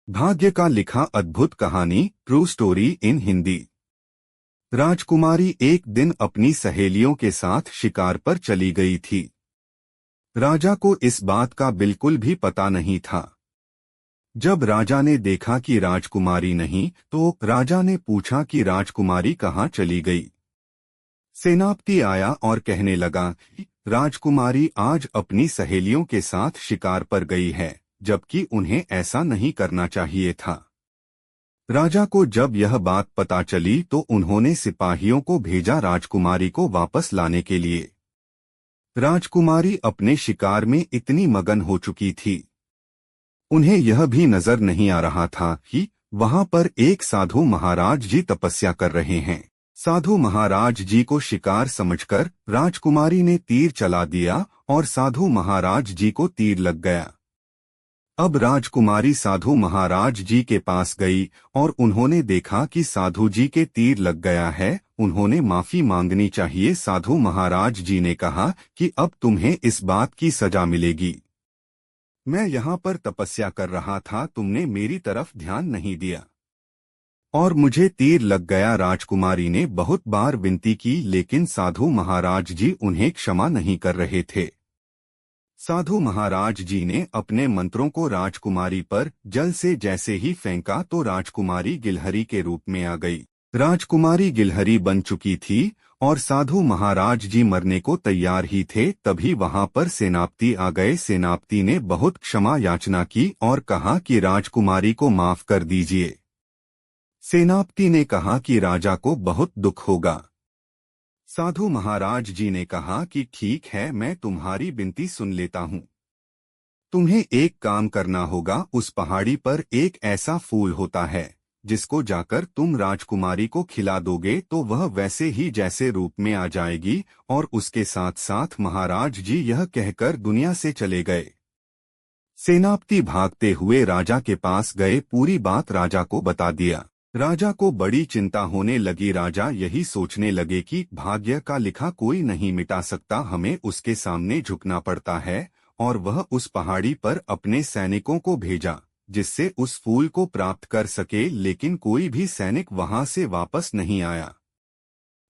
भाग्य का लिखा अद्भुत कहानी ट्रू स्टोरी इन हिंदी। राजकुमारी एक दिन अपनी सहेलियों के साथ शिकार पर चली गई थी। राजा को इस बात का बिल्कुल भी पता नहीं था। जब राजा ने देखा कि राजकुमारी नहीं, तो राजा ने पूछा कि राजकुमारी कहाँ चली गई। सेनापति आया और कहने लगा कि राजकुमारी आज अपनी सहेलियों के साथ शिकार पर गई है, जबकि उन्हें ऐसा नहीं करना चाहिए था। राजा को जब यह बात पता चली तो उन्होंने सिपाहियों को भेजा राजकुमारी को वापस लाने के लिए। राजकुमारी अपने शिकार में इतनी मगन हो चुकी थी, उन्हें यह भी नजर नहीं आ रहा था कि वहां पर एक साधु महाराज जी तपस्या कर रहे हैं। साधु महाराज जी को शिकार समझकर राजकुमारी ने तीर चला दिया और साधु महाराज जी को तीर लग गया। अब राजकुमारी साधु महाराज जी के पास गई और उन्होंने देखा कि साधु जी के तीर लग गया है। उन्होंने माफी मांगनी चाहिए। साधु महाराज जी ने कहा कि अब तुम्हें इस बात की सजा मिलेगी। मैं यहाँ पर तपस्या कर रहा था, तुमने मेरी तरफ ध्यान नहीं दिया और मुझे तीर लग गया। राजकुमारी ने बहुत बार विनती की, लेकिन साधु महाराज जी उन्हें क्षमा नहीं कर रहे थे। साधु महाराज जी ने अपने मंत्रों को राजकुमारी पर जल से जैसे ही फेंका तो राजकुमारी गिलहरी के रूप में आ गई। राजकुमारी गिलहरी बन चुकी थी और साधु महाराज जी मरने को तैयार ही थे। तभी वहां पर सेनापति आ गए। सेनापति ने बहुत क्षमा याचना की और कहा कि राजकुमारी को माफ कर दीजिए। सेनापति ने कहा कि राजा को बहुत दुख होगा। साधु महाराज जी ने कहा कि ठीक है, मैं तुम्हारी विनती सुन लेता हूँ। तुम्हें एक काम करना होगा। उस पहाड़ी पर एक ऐसा फूल होता है जिसको जाकर तुम राजकुमारी को खिला दोगे तो वह वैसे ही जैसे रूप में आ जाएगी। और उसके साथ साथ महाराज जी यह कहकर दुनिया से चले गए। सेनापति भागते हुए राजा के पास गए, पूरी बात राजा को बता दिया। राजा को बड़ी चिंता होने लगी। राजा यही सोचने लगे कि भाग्य का लिखा कोई नहीं मिटा सकता, हमें उसके सामने झुकना पड़ता है। और वह उस पहाड़ी पर अपने सैनिकों को भेजा जिससे उस फूल को प्राप्त कर सके, लेकिन कोई भी सैनिक वहां से वापस नहीं आया।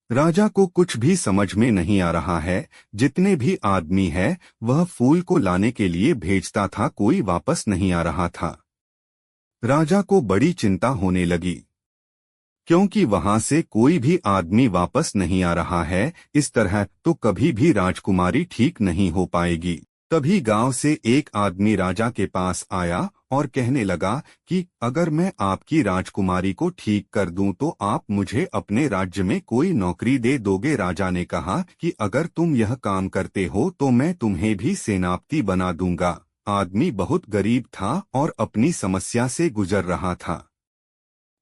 राजा को कुछ भी समझ में नहीं आ रहा है। जितने भी आदमी है वह फूल को लाने के लिए भेजता था, कोई वापस नहीं आ रहा था। राजा को बड़ी चिंता होने लगी क्योंकि वहां से कोई भी आदमी वापस नहीं आ रहा है। इस तरह तो कभी भी राजकुमारी ठीक नहीं हो पाएगी। तभी गांव से एक आदमी राजा के पास आया और कहने लगा कि अगर मैं आपकी राजकुमारी को ठीक कर दूं तो आप मुझे अपने राज्य में कोई नौकरी दे दोगे। राजा ने कहा कि अगर तुम यह काम करते हो तो मैं तुम्हें भी सेनापति बना दूंगा। आदमी बहुत गरीब था और अपनी समस्या से गुजर रहा था।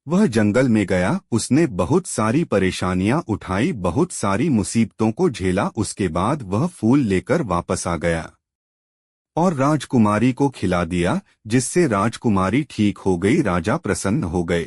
वह जंगल में गया, उसने बहुत सारी परेशानियां उठाई, बहुत सारी मुसीबतों को झेला। उसके बाद वह फूल लेकर वापस आ गया और राजकुमारी को खिला दिया, जिससे राजकुमारी ठीक हो गई। राजा प्रसन्न हो गए।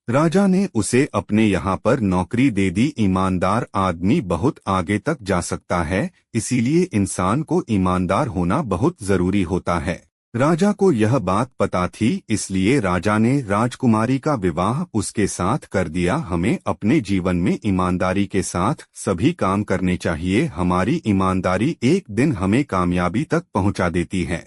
राजा ने उसे अपने यहाँ पर नौकरी दे दी। ईमानदार आदमी बहुत आगे तक जा सकता है, इसीलिए इंसान को ईमानदार होना बहुत जरूरी होता है। राजा को यह बात पता थी, इसलिए राजा ने राजकुमारी का विवाह उसके साथ कर दिया। हमें अपने जीवन में ईमानदारी के साथ सभी काम करने चाहिए। हमारी ईमानदारी एक दिन हमें कामयाबी तक पहुंचा देती है।